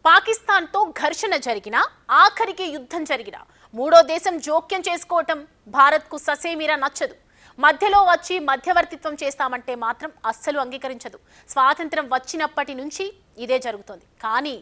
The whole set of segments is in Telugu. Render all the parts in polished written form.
పాకిస్తాన్తో ఘర్షణ జరిగినా ఆఖరికి యుద్ధం జరిగినా మూడో దేశం జోక్యం చేసుకోవటం భారత్కు ససేమిరా నచ్చదు. మధ్యలో వచ్చి మధ్యవర్తిత్వం చేస్తామంటే మాత్రం అస్సలు అంగీకరించదు. స్వాతంత్రం వచ్చినప్పటి నుంచి ఇదే జరుగుతోంది. కానీ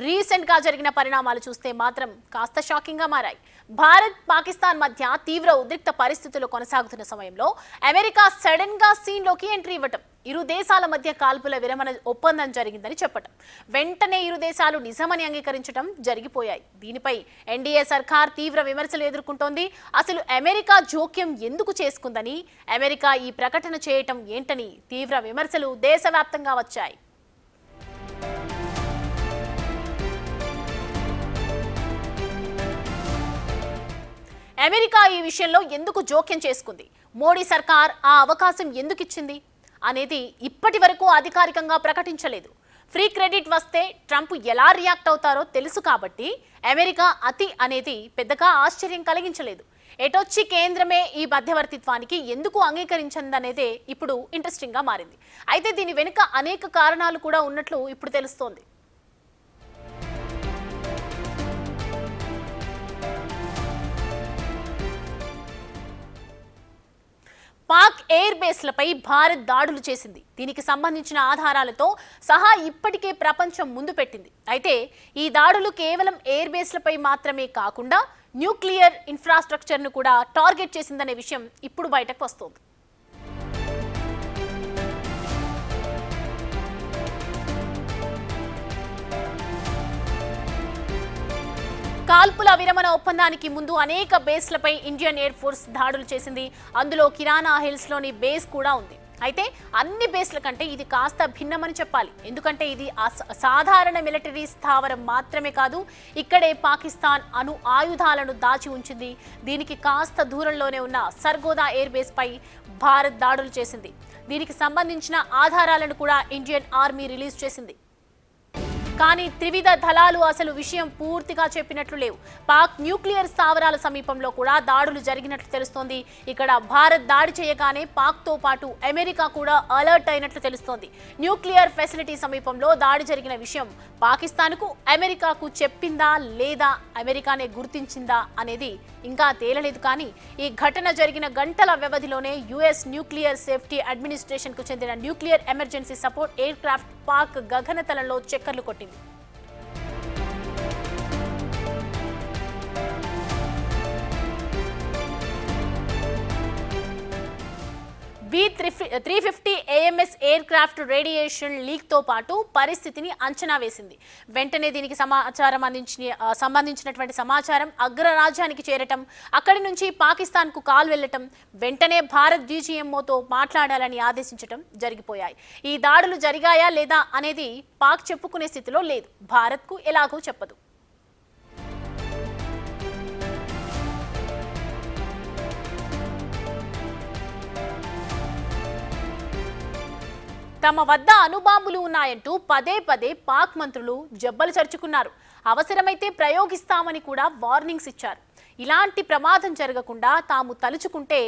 రీసెంట్గా జరిగిన పరిణామాలు చూస్తే మాత్రం కాస్త షాకింగ్గా మారాయి. భారత్ పాకిస్తాన్ మధ్య తీవ్ర ఉద్రిక్త పరిస్థితులు కొనసాగుతున్న సమయంలో అమెరికా సడన్గా సీన్లోకి ఎంట్రీ ఇవ్వటం, ఇరు దేశాల మధ్య కాల్పుల విరమణ ఒప్పందం జరిగిందని చెప్పటం, వెంటనే ఇరు దేశాలు నిజమని అంగీకరించడం జరిగిపోయాయి. దీనిపై ఎన్డీఏ సర్కార్ తీవ్ర విమర్శలు ఎదుర్కొంటోంది. అసలు అమెరికా జోక్యం ఎందుకు చేసుకుందని, అమెరికా ఈ ప్రకటన చేయటం ఏంటని తీవ్ర విమర్శలు దేశవ్యాప్తంగా వచ్చాయి. అమెరికా ఈ విషయంలో ఎందుకు జోక్యం చేసుకుంది, మోడీ సర్కార్ ఆ అవకాశం ఎందుకు ఇచ్చింది అనేది ఇప్పటి వరకు అధికారికంగా ప్రకటించలేదు. ఫ్రీ క్రెడిట్ వస్తే ట్రంప్ ఎలా రియాక్ట్ అవుతారో తెలుసు కాబట్టి అమెరికా అతి అనేది పెద్దగా ఆశ్చర్యం కలిగించలేదు. ఎటొచ్చి కేంద్రమే ఈ మధ్యవర్తిత్వానికి ఎందుకు అంగీకరించిందనేదే ఇప్పుడు ఇంట్రెస్టింగ్గా మారింది. అయితే దీని వెనుక అనేక కారణాలు కూడా ఉన్నట్లు ఇప్పుడు తెలుస్తోంది. పాక్ ఎయిర్ బేస్లపై భారత్ దాడులు చేసింది. దీనికి సంబంధించిన ఆధారాలతో సహా ఇప్పటికే ప్రపంచం ముందు పెట్టింది. అయితే ఈ దాడులు కేవలం ఎయిర్ బేస్లపై మాత్రమే కాకుండా న్యూక్లియర్ ఇన్ఫ్రాస్ట్రక్చర్ను కూడా టార్గెట్ చేసిందనే విషయం ఇప్పుడు బయటకు వస్తోంది. కాల్పుల విరమణ ఒప్పందానికి ముందు అనేక బేస్లపై ఇండియన్ ఎయిర్ ఫోర్స్ దాడులు చేసింది. అందులో కిరాణా హిల్స్లోని బేస్ కూడా ఉంది. అయితే అన్ని బేస్ల కంటే ఇది కాస్త భిన్నమని చెప్పాలి. ఎందుకంటే ఇది సాధారణ మిలిటరీ స్థావరం మాత్రమే కాదు, ఇక్కడే పాకిస్తాన్ అణు ఆయుధాలను దాచి ఉంచింది. దీనికి కాస్త దూరంలోనే ఉన్న సర్గోదా ఎయిర్ బేస్ పై భారత్ దాడులు చేసింది. దీనికి సంబంధించిన ఆధారాలను కూడా ఇండియన్ ఆర్మీ రిలీజ్ చేసింది. కానీ త్రివిధ దళాలు అసలు విషయం పూర్తిగా చెప్పినట్లు లేవు. పాక్ న్యూక్లియర్ స్థావరాల సమీపంలో కూడా దాడులు జరిగినట్లు తెలుస్తోంది. ఇక్కడ భారత్ దాడి చేయగానే పాక్తో పాటు అమెరికా కూడా అలర్ట్ అయినట్లు తెలుస్తోంది. న్యూక్లియర్ ఫెసిలిటీ సమీపంలో దాడి జరిగిన విషయం పాకిస్తాన్కు అమెరికాకు చెప్పిందా లేదా అమెరికానే గుర్తించిందా అనేది ఇంకా తేలలేదు. కానీ ఈ ఘటన జరిగిన గంటల వ్యవధిలోనే యుఎస్ న్యూక్లియర్ సేఫ్టీ అడ్మినిస్ట్రేషన్కు చెందిన nuclear emergency support aircraft Pak గగనతలంలో చక్కర్లు కొట్టింది. B-350 AMS aircraft radiation లీక్తో పాటు పరిస్థితిని అంచనా వేసింది. వెంటనే దీనికి సంబంధించినటువంటి సమాచారం అగ్రరాజ్యానికి చేరటం, అక్కడి నుంచి పాకిస్తాన్కు కాల్ వెళ్లటం, వెంటనే భారత్ DGMOతో మాట్లాడాలని ఆదేశించటం జరిగిపోయాయి. ఈ దాడులు జరిగాయా లేదా అనేది పాక్ చెప్పుకునే స్థితిలో లేదు. భారత్కు ఎలాగూ చెప్పదు. తమ వద్ద అణుబాంబులు ఉన్నాయంటూ పదే పదే పాక్ మంత్రులు జబ్బలు చర్చుకున్నారు. అవసరమైతే ప్రయోగిస్తామని కూడా వార్నింగ్స్ ఇచ్చారు. ఇలాంటి ప్రమాదం జరగకుండా తాము తలుచుకుంటే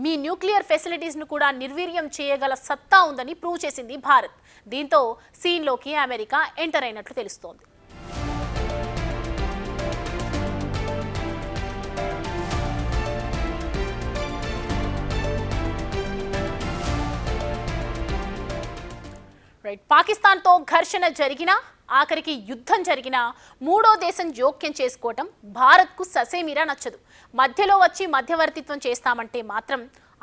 మీ న్యూక్లియర్ ఫెసిలిటీస్ను కూడా నిర్వీర్యం చేయగల సత్తా ఉందని ప్రూవ్ చేసింది భారత్. దీంతో సీన్లోకి అమెరికా ఎంటర్ అయినట్లు తెలుస్తోంది. పాకిస్తాన్తో ఘర్షణ జరిగినా ఆఖరికి యుద్ధం జరిగినా మూడో దేశం జోక్యం చేసుకోవటం భారత్కు ససేమిరా నచ్చదు. మధ్యలో వచ్చి మధ్యవర్తిత్వం చేస్తామంటే మాత్రం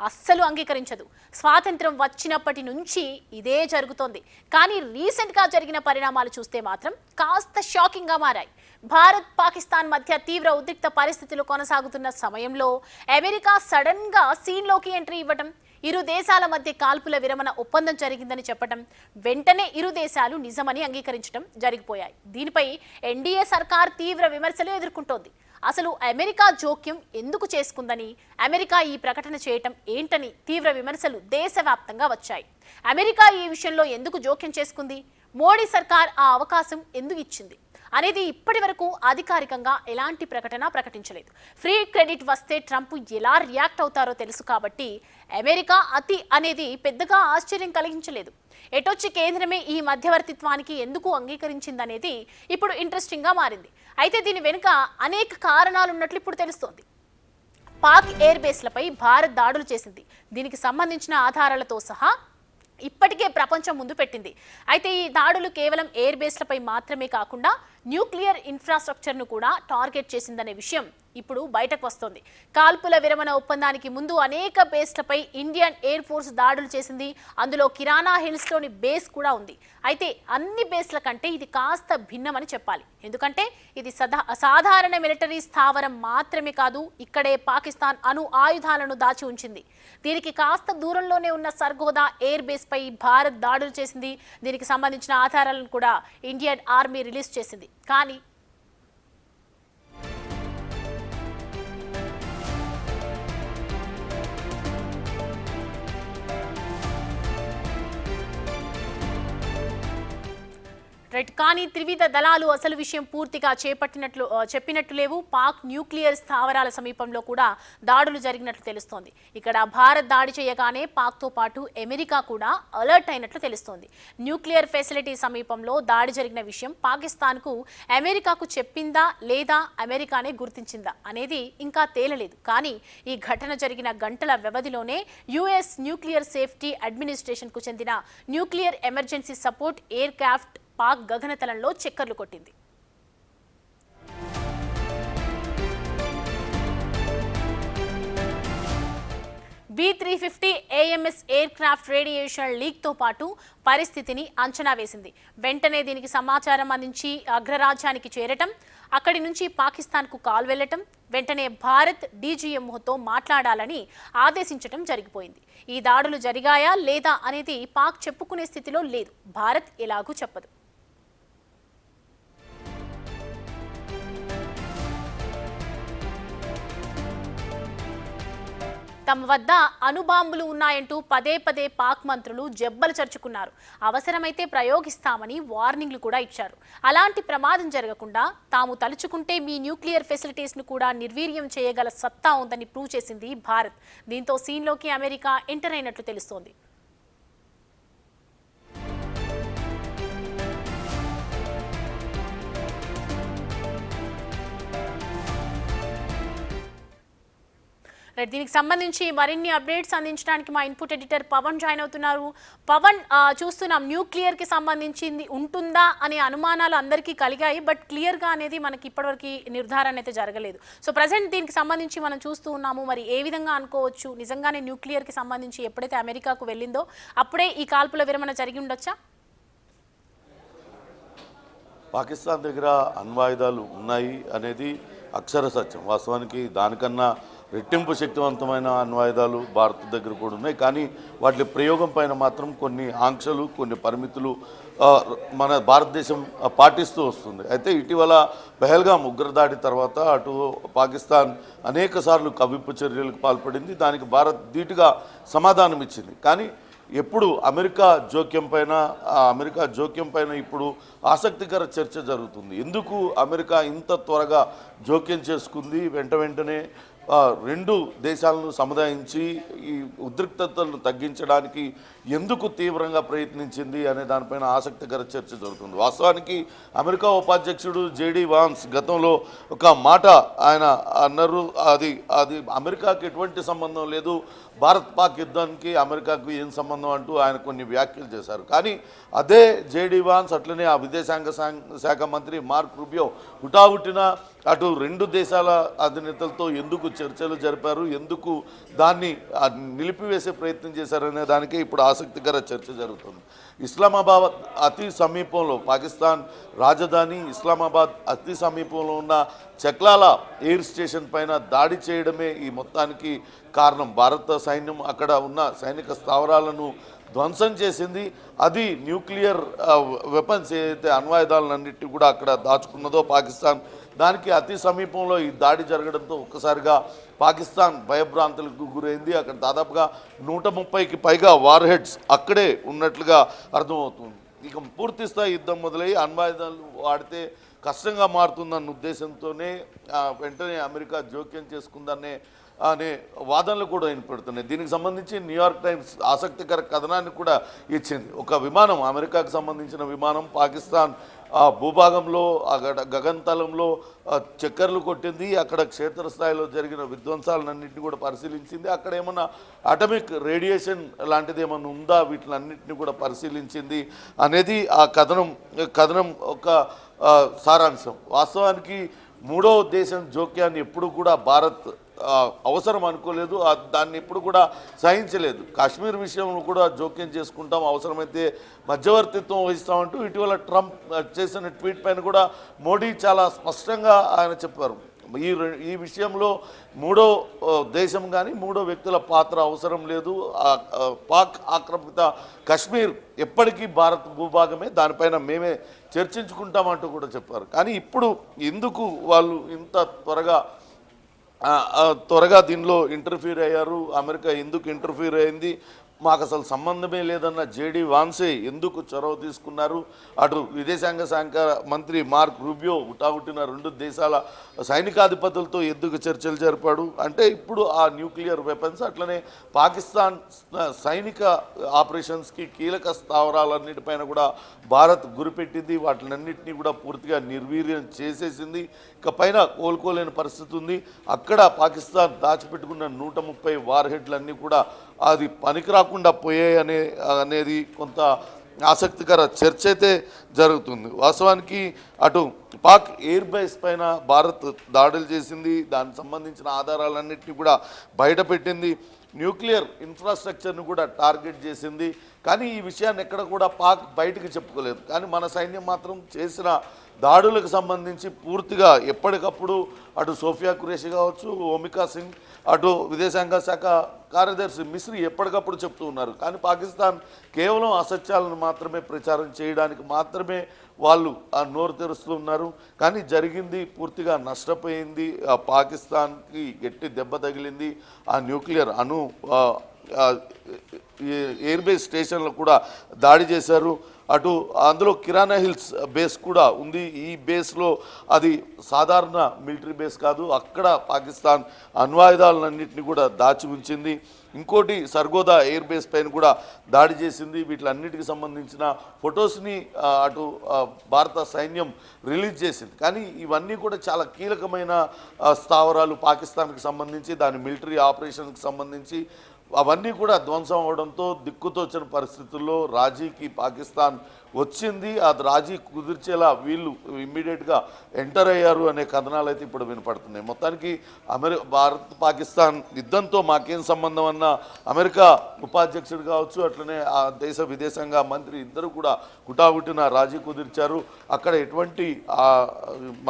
అస్సలు అంగీకరించదు. స్వాతంత్రం వచ్చినప్పటి నుంచి ఇదే జరుగుతోంది. కానీ రీసెంట్గా జరిగిన పరిణామాలు చూస్తే మాత్రం కాస్త షాకింగ్గా మారాయి. భారత్ పాకిస్తాన్ మధ్య తీవ్ర ఉద్రిక్త పరిస్థితులు కొనసాగుతున్న సమయంలో అమెరికా సడన్గా సీన్లోకి ఎంట్రీ ఇవ్వటం, ఇరు దేశాల మధ్య కాల్పుల విరమణ ఒప్పందం జరిగిందని చెప్పటం, వెంటనే ఇరు దేశాలు నిజమని అంగీకరించడం జరిగిపోయాయి. దీనిపై ఎన్డీఏ సర్కార్ తీవ్ర విమర్శలు ఎదుర్కొంటోంది. అసలు అమెరికా జోక్యం ఎందుకు చేసుకుందని, అమెరికా ఈ ప్రకటన చేయటం ఏంటని తీవ్ర విమర్శలు దేశవ్యాప్తంగా వచ్చాయి. అమెరికా ఈ విషయంలో ఎందుకు జోక్యం చేసుకుంది, మోడీ సర్కార్ ఆ అవకాశం ఎందుకు ఇచ్చింది, అనేది ఇప్పటి వరకు అధికారికంగా ఎలాంటి ప్రకటన ప్రకటించలేదు. ఫ్రీ క్రెడిట్ వస్తే ట్రంప్ ఎలా రియాక్ట్ అవుతారో తెలుసు కాబట్టి అమెరికా అతి అనేది పెద్దగా ఆశ్చర్యం కలిగించలేదు. ఎటొచ్చి కేంద్రమే ఈ మధ్యవర్తిత్వానికి ఎందుకు అంగీకరించిందనేది ఇప్పుడు ఇంట్రెస్టింగ్గా మారింది. అయితే దీని వెనుక అనేక కారణాలున్నట్లు ఇప్పుడు తెలుస్తోంది. పాక్ ఎయిర్ బేస్లపై భారత్ దాడులు చేసింది. దీనికి సంబంధించిన ఆధారాలతో సహా ఇప్పటికే ప్రపంచం ముందు పెట్టింది. అయితే ఈ దాడులు కేవలం ఎయిర్ బేస్లపై మాత్రమే కాకుండా న్యూక్లియర్ ఇన్ఫ్రాస్ట్రక్చర్ను కూడా టార్గెట్ చేసిందనే విషయం ఇప్పుడు బయటకు వస్తోంది. కాల్పుల విరమణ ఒప్పందానికి ముందు అనేక బేస్లపై ఇండియన్ ఎయిర్ ఫోర్స్ దాడులు చేసింది. అందులో కిరాణా హిల్స్లోని బేస్ కూడా ఉంది. అయితే అన్ని బేస్ల కంటే ఇది కాస్త భిన్నమని చెప్పాలి. ఎందుకంటే ఇది సాధారణ మిలిటరీ స్థావరం మాత్రమే కాదు, ఇక్కడే పాకిస్తాన్ అణు ఆయుధాలను దాచి ఉంచింది. దీనికి కాస్త దూరంలోనే ఉన్న సర్గోదా ఎయిర్ బేస్ పై భారత్ దాడులు చేసింది. దీనికి సంబంధించిన ఆధారాలను కూడా ఇండియన్ ఆర్మీ రిలీజ్ చేసింది. కానీ కానీ త్రివిధ దళాలు అసలు విషయం పూర్తిగా చెప్పినట్లు లేవు. పాక్ న్యూక్లియర్ స్థావరాల సమీపంలో కూడా దాడులు జరిగినట్లు తెలుస్తోంది. ఇక్కడ భారత్ దాడి చేయగానే పాక్తో పాటు అమెరికా కూడా అలర్ట్ అయినట్లు తెలుస్తోంది. న్యూక్లియర్ ఫెసిలిటీ సమీపంలో దాడి జరిగిన విషయం పాకిస్తాన్కు అమెరికాకు చెప్పిందా లేదా అమెరికానే గుర్తించిందా అనేది ఇంకా తేలలేదు. కానీ ఈ ఘటన జరిగిన గంటల వ్యవధిలోనే యుఎస్ న్యూక్లియర్ సేఫ్టీ అడ్మినిస్ట్రేషన్కు చెందిన nuclear emergency support aircraft Pak గగనతలంలో చక్కర్లు కొట్టింది. B-350 AMS aircraft radiation లీక్తో పాటు పరిస్థితిని అంచనా వేసింది. వెంటనే దీనికి సమాచారం అందించి అగ్రరాజ్యానికి చేరటం, అక్కడి నుంచి పాకిస్తాన్కు కాల్ వెళ్లటం, వెంటనే భారత్ DGMOతో మాట్లాడాలని ఆదేశించటం జరిగిపోయింది. ఈ దాడులు జరిగాయా లేదా అనేది పాక్ చెప్పుకునే స్థితిలో లేదు. భారత్ ఎలాగూ చెప్పదు. తమ వద్ద అణుబాంబులు ఉన్నాయంటూ పదే పదే పాక్ మంత్రులు జబ్బలు చర్చుకున్నారు. అవసరమైతే ప్రయోగిస్తామని వార్నింగ్లు కూడా ఇచ్చారు. అలాంటి ప్రమాదం జరగకుండా తాము తలుచుకుంటే మీ న్యూక్లియర్ ఫెసిలిటీస్ను కూడా నిర్వీర్యం చేయగల సత్తా ఉందని ప్రూవ్ చేసింది భారత్. దీంతో సీన్లోకి అమెరికా ఎంటర్ అయినట్లు తెలుస్తోంది. దీనికి సంబంధించి మరిన్ని అప్డేట్స్ అందించడానికి మా ఇన్పుట్ ఎడిటర్ పవన్ జాయిన్ అవుతున్నారు. పవన్, చూస్తున్నాం న్యూక్లియర్కి సంబంధించింది ఉంటుందా అనే అనుమానాలు అందరికీ కలిగాయి. బట్ క్లియర్గా అనేది మనకి ఇప్పటివరకు నిర్ధారణ అయితే జరగలేదు. సో ప్రజెంట్ దీనికి సంబంధించి మనం చూస్తూ ఉన్నాము. మరి ఏ విధంగా అనుకోవచ్చు? నిజంగానే న్యూక్లియర్కి సంబంధించి ఎప్పుడైతే అమెరికాకు వెళ్ళిందో అప్పుడే ఈ కాల్పుల విరమణ జరిగి ఉండొచ్చా? పాకిస్తాన్ దగ్గర అణ్వాయుధాలు ఉన్నాయి అనేది అక్షర సత్యం. వాస్తవానికి దానికన్నా రెట్టింపు శక్తివంతమైన అణ్వాయుధాలు భారత్ దగ్గర కూడా ఉన్నాయి. కానీ వాటి ప్రయోగం పైన మాత్రం కొన్ని ఆంక్షలు, కొన్ని పరిమితులు మన భారతదేశం పాటిస్తూ వస్తుంది. అయితే ఇటీవల పహల్గామ్ ఉగ్రదాడి తర్వాత అటు పాకిస్తాన్ అనేక సార్లు కవ్వింపు చర్యలకు పాల్పడింది. దానికి భారత్ ధీటుగా సమాధానం ఇచ్చింది. కానీ ఎప్పుడు అమెరికా జోక్యం పైన ఇప్పుడు ఆసక్తికర చర్చ జరుగుతుంది. ఎందుకు అమెరికా ఇంత త్వరగా జోక్యం చేసుకుంది? వెంటనే రెండు దేశాలను సముదాయించి ఈ ఉద్రిక్తతలను తగ్గించడానికి ఎందుకు తీవ్రంగా ప్రయత్నించింది అనే దానిపైన ఆసక్తికర చర్చ జరుగుతుంది. వాస్తవానికి అమెరికా ఉపాధ్యక్షుడు జేడీ వాన్స్ గతంలో ఒక మాట ఆయన అన్నారు, అది అమెరికాకి ఎటువంటి సంబంధం లేదు, భారత్ పాక్ యుద్ధానికి అమెరికాకు ఏం సంబంధం అంటూ ఆయన కొన్ని వ్యాఖ్యలు చేశారు. కానీ అదే జేడీ వాన్స్ అట్లనే ఆ విదేశాంగ శాఖ మంత్రి మార్క్ రూబియో హుటాహుటిన అటు రెండు దేశాల అధినేతలతో ఎందుకు చర్చలు జరిపారు, ఎందుకు దాన్ని నిలిపివేసే ప్రయత్నం చేశారనే దానికే ఇప్పుడు ఆసక్తికర చర్చ జరుగుతుంది. ఇస్లామాబాద్ అతి సమీపంలో, పాకిస్తాన్ రాజధాని ఇస్లామాబాద్ అతి సమీపంలో ఉన్న చక్లాల ఎయిర్ స్టేషన్ పైన దాడి చేయడమే ఈ మొత్తానికి కారణం. భారత సైన్యం అక్కడ ఉన్న సైనిక స్థావరాలను ధ్వంసం చేసింది. అది న్యూక్లియర్ వెపన్స్ ఏదైతే అణ్వాయుధాలన్నిటి కూడా అక్కడ దాచుకున్నదో పాకిస్తాన్, దానికి అతి సమీపంలో ఈ దాడి జరగడంతో ఒక్కసారిగా పాకిస్తాన్ భయభ్రాంతులకు గురైంది. అక్కడ దాదాపుగా 130కి పైగా వార్ హెడ్స్ అక్కడే ఉన్నట్లుగా అర్థమవుతుంది. ఇక పూర్తిస్థాయి యుద్ధం మొదలయ్యి అణ్వాయుధాలు వాడితే కష్టంగా మారుతుందన్న ఉద్దేశంతోనే వెంటనే అమెరికా జోక్యం చేసుకుందనే అనే వాదనలు కూడా వినపడుతున్నాయి. దీనికి సంబంధించి న్యూయార్క్ టైమ్స్ ఆసక్తికర కథనాన్ని కూడా ఇచ్చింది. ఒక విమానం, అమెరికాకు సంబంధించిన విమానం పాకిస్తాన్ భూభాగంలో గగనతలంలో చక్కర్లు కొట్టింది. అక్కడ క్షేత్రస్థాయిలో జరిగిన విధ్వంసాలన్నింటినీ కూడా పరిశీలించింది. అక్కడ ఏమన్నా అటమిక్ రేడియేషన్ లాంటిది ఏమన్నా ఉందా, వీటిలన్నింటినీ కూడా పరిశీలించింది అనేది ఆ కథనం ఒక సారాంశం. వాస్తవానికి మూడో దేశం జోక్యాన్ని ఎప్పుడు కూడా భారత్ అవసరం అనుకోలేదు, దాన్ని ఎప్పుడు కూడా సహించలేదు. కాశ్మీర్ విషయంలో కూడా జోక్యం చేసుకుంటాం, అవసరమైతే మధ్యవర్తిత్వం వహిస్తామంటూ ఇటీవల ట్రంప్ చేసిన ట్వీట్ పైన కూడా మోడీ చాలా స్పష్టంగా ఆయన చెప్పారు. ఈ విషయంలో మూడో దేశం కానీ మూడో వ్యక్తుల పాత్ర అవసరం లేదు. పాక్ ఆక్రమిత కశ్మీర్ ఎప్పటికీ భారత్ భూభాగమే, దానిపైన మేమే చర్చించుకుంటామంటూ కూడా చెప్పారు. కానీ ఇప్పుడు ఎందుకు వాళ్ళు ఇంత త్వరగా దీనిలో ఇంటర్ఫీర్ అయ్యారు, అమెరికా ఎందుకు ఇంటర్ఫీర్ అయింది, మాకు అసలు సంబంధమే లేదన్న జేడీ వాన్సే ఎందుకు చొరవ తీసుకున్నారు, అటు విదేశాంగ శాఖ మంత్రి మార్క్ రూబియో హుటాహుటిన రెండు దేశాల సైనికాధిపతులతో ఎందుకు చర్చలు జరిపాడు అంటే ఇప్పుడు ఆ న్యూక్లియర్ వెపన్స్ అట్లనే పాకిస్తాన్ సైనిక ఆపరేషన్స్కి కీలక స్థావరాలన్నిటిపైన కూడా భారత్ గురిపెట్టింది, వాటినన్నింటినీ కూడా పూర్తిగా నిర్వీర్యం చేసేసింది. ఇక పైన కోలుకోలేని పరిస్థితి ఉంది. అక్కడ పాకిస్తాన్ దాచిపెట్టుకున్న 130 వార్ హెడ్లన్నీ కూడా అది పనికి రాకుండా పోయాయి అనేది కొంత ఆసక్తికర చర్చ అయితే జరుగుతుంది. వాస్తవానికి అటు పాక్ ఎయిర్ బేస్ పైన భారత్ దాడులు చేసింది, దానికి సంబంధించిన ఆధారాలన్నింటినీ కూడా బయటపెట్టింది, న్యూక్లియర్ ఇన్ఫ్రాస్ట్రక్చర్ను కూడా టార్గెట్ చేసింది. కానీ ఈ విషయాన్ని ఎక్కడ కూడా పాక్ బయటకు చెప్పుకోలేదు. కానీ మన సైన్యం మాత్రం చేసిన దాడులకు సంబంధించి పూర్తిగా ఎప్పటికప్పుడు అటు సోఫియా ఖురేషి కావచ్చు, ఓమికా సింగ్, అటు విదేశాంగ శాఖ కార్యదర్శి మిస్రీ ఎప్పటికప్పుడు చెప్తూ ఉన్నారు. కానీ పాకిస్తాన్ కేవలం అసత్యాలను మాత్రమే ప్రచారం చేయడానికి మాత్రమే వాళ్ళు నోరు తెరుస్తూ ఉన్నారు. కానీ జరిగింది పూర్తిగా నష్టపోయింది. పాకిస్తాన్కి గట్టి దెబ్బ తగిలింది. ఆ న్యూక్లియర్ ఎయిర్ బేస్ స్టేషన్లో కూడా దాడి చేశారు. అటు అందులో కిరాణా హిల్స్ బేస్ కూడా ఉంది. ఈ బేస్లో అది సాధారణ మిలిటరీ బేస్ కాదు, అక్కడ పాకిస్తాన్ అణ్వాయుధాలన్నింటినీ కూడా దాచి ఉంచింది. ఇంకోటి సర్గోదా ఎయిర్ బేస్ పైన కూడా దాడి చేసింది. వీటిలన్నిటికి సంబంధించిన ఫొటోస్ని అటు భారత సైన్యం రిలీజ్ చేసింది. కానీ ఇవన్నీ కూడా చాలా కీలకమైన స్థావరాలు పాకిస్తాన్కి సంబంధించి, దాని మిలిటరీ ఆపరేషన్కి సంబంధించి అవన్నీ కూడా ధ్వంసం అవడంతో దిక్కుతోచని పరిస్థితుల్లో రాజీకి పాకిస్తాన్ వచ్చింది. అది రాజీ కుదిర్చేలా వీళ్ళు ఇమ్మీడియట్గా ఎంటర్ అయ్యారు అనే కథనాలు అయితే ఇప్పుడు వినపడుతున్నాయి. మొత్తానికి భారత్ పాకిస్తాన్ యుద్ధంతో మాకేం సంబంధం అన్న అమెరికా ఉపాధ్యక్షుడు కావచ్చు, అట్లనే ఆ దేశ విదేశాంగ మంత్రి ఇద్దరు కూడా హుటాహుటిన రాజీ కుదిర్చారు. అక్కడ ఎటువంటి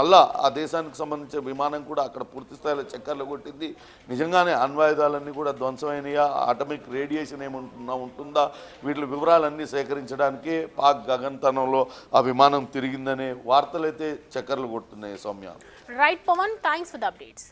మళ్ళా ఆ దేశానికి సంబంధించిన విమానం కూడా అక్కడ పూర్తి స్థాయిలో చక్కర్లు కొట్టింది. నిజంగానే అణ్వాయుధాలన్నీ కూడా ధ్వంసమైనయా, ఆటమిక్ రేడియేషన్ ఏముంటుందా ఉంటుందా, వీటి వివరాలన్నీ సేకరించడానికే పాక్ గగనతలంలో ఆ విమానం తిరిగిందనే వార్తలైతే చక్కర్లు కొడుతున్నాయి. Soumya. Right Pawan, thanks for the updates.